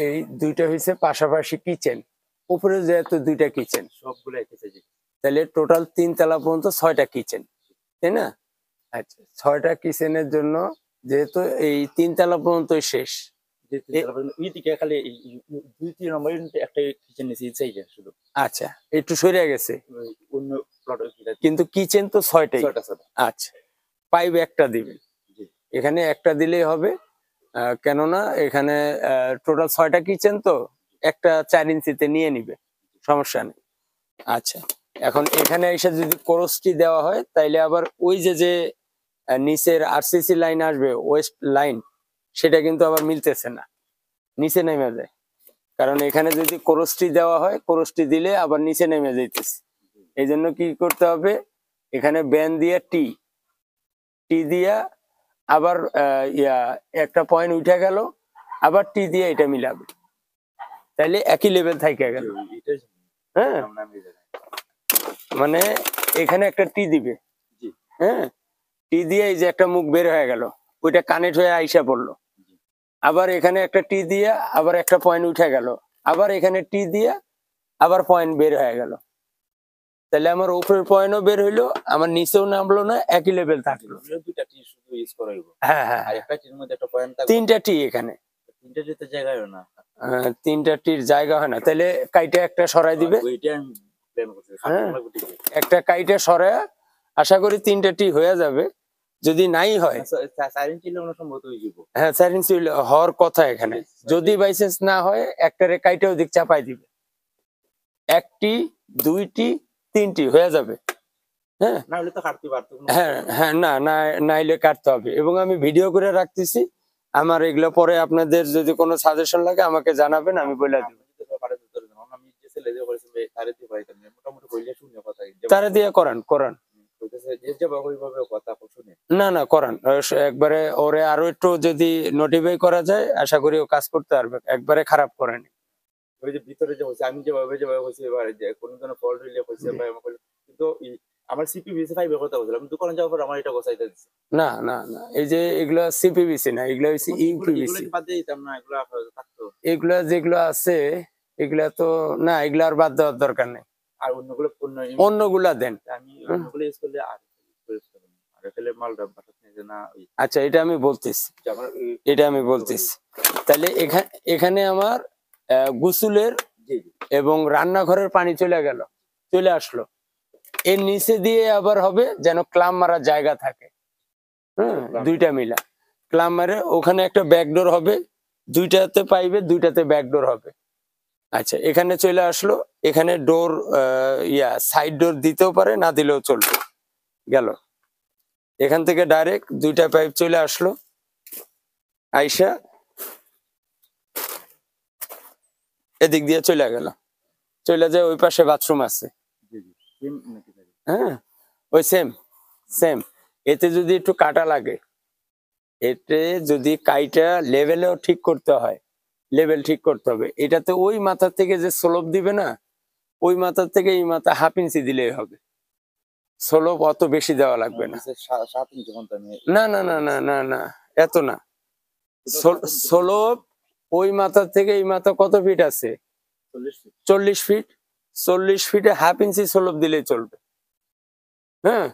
এই দুইটা হয়েছে পাশাপাশি কিচেন, উপরে যেহেতু দুইটা কিচেন সবগুলো তাহলে টোটাল 3 তলা পর্যন্ত 6টা কিচেন, তাই না? আচ্ছা, 6টা কিচেনের জন্য যেহেতু এই 3 তলা পর্যন্তই শেষ। আচ্ছা, একটু সরে গেছে কিন্তু কিচেন তো 6টাই। আচ্ছা, পাইপ একটা দিবেন, এখানে একটা দিলেই হবে, কেননা এখানে টোটাল 6টা কিচেন তো একটা 4 ইঞ্চিতে নিয়ে নিবে, সমস্যা নেই। আচ্ছা, এখন এখানে এসে যদি ক্রসটি দেওয়া হয় তাইলে আবার ওই যে নিচের আরসিসি লাইন আসবে, ওয়েস্ট লাইন, সেটা কিন্তু আবার মিলতেছে না, নিচে নেমে যায়। কারণ এখানে যদি ক্রসটি দেওয়া হয়, ক্রসটি দিলে আবার নিচে নেমে যাইতেছে। এই জন্য কি করতে হবে, এখানে ব্যান দিয়ে টি দিয়া আবার একটা পয়েন্ট উঠে গেল, আবার টি দিয়ে এটা মিলাবে, তাইলে একই লেভেল থাইকা গেল। হ্যাঁ, মানে এখানে একটা টি দিবে, হ্যাঁ, টি দিয়ে এই যে একটা মুখ বের হয়ে গেল, ওইটা কানেক্ট হয়ে আইসা পড়লো, আবার এখানে একটা টি দিয়ে আবার একটা পয়েন্ট উঠে গেল, আবার এখানে টি দিয়ে আবার পয়েন্ট বের হয়ে গেল, তাহলে আমার উপরের পয়েন্টও বের হইলো, আমার নিচেও নামলো না, একই লেভেল থাকলো। হ্যাঁ হ্যাঁ, 3টা টি এখানে, 3টা টির জায়গা হয় না, তাহলে কাইটা একটা সরাই দিবে। হ্যাঁ, একটা কাইটা সরায় আশা করি 3টা টি হয়ে যাবে। যদি নাই হয়, হ্যাঁ 4 ইঞ্চি হওয়ার কথা এখানে, যদি বাইসেন্স না হয় একটারে কাইটা ওদিক চাপাই দিবে, 1টি 2টি 3টি হয়ে যাবে। হ্যাঁ হ্যাঁ হ্যাঁ, নাইলে কাটতে হবে। এবং আমি ভিডিও করে রাখতেছি, আমার এগুলো পরে আপনাদের যদি কোনো সাজেশন লাগে আমাকে জানাবেন, আমি বলে দেব। তারা দিয়ে করান না করান, একবারে ওরে আরো একটু যদি নোটিফাই করা যায়, আশা করি ও কাজ করতে পারবে, একবারে খারাপ করেনি। ওই যে ভিতরে যে হচ্ছে, আমি যেভাবে হচ্ছে এবারে যে কোনো ধরনের ফল্ট হইলে হচ্ছে কিন্তু আমার সিপিভিসি ফাইবের কথা বলছিলাম, দোকানে যাওয়ার পর আমার এটা গোছাইতে দিচ্ছে। না, এই যে এগুলা সিপিভিসি না, এগুলা হচ্ছে ইউপিভিসি। এগুলা যেগুলো আছে এগুলা তো না, এগুলা আর বাদ দেওয়ার দরকার নেই, আর অন্যগুলা দেন। আমি অন্যগুলো ইউজ করলে আর তাহলে মালটা না। আচ্ছা, এটা আমি বলতেছি, তাহলে এখানে আমার গোসলের এবং রান্নাঘরের পানি চলে আসলো, এর নিচে দিয়ে আবার হবে যেন ক্লাম মারার জায়গা থাকে। হ্যাঁ, 2টা মিলা ক্লাম মারে, ওখানে একটা ব্যাকডোর হবে, 2টাতে পাইবে, 2টাতে ব্যাকডোর হবে। আচ্ছা, এখানে চলে আসলো, এখানে ডোর সাইড ডোর দিতেও পারে, না দিলেও চলবে, গেল। এখান থেকে ডাইরেক্ট 2টা পাইপ চলে আসলো, আইসা এদিক দিয়ে চলে গেল, চলে যায় ওই পাশে বাথরুম আছে। হ্যাঁ, ওই সেম। এতে যদি একটু কাটা লাগে, এতে যদি কাইটা লেভেলেও ঠিক করতে হয়, লেভেল ঠিক করতে হবে। এটাতে ওই মাথার থেকে যে স্লোপ দিবে না, ওই মাথার থেকে এই মাথা 1/2 ইঞ্চি দিলেই হবে, স্লোপ অত বেশি দেওয়া লাগবে না। না, এত না। স্লোপ ওই মাথার থেকে এই মাথা কত ফিট আছে? 40 ফিট। 40 ফিটে 1/2 ইঞ্চি স্লোপ দিলেই চলবে। হ্যাঁ,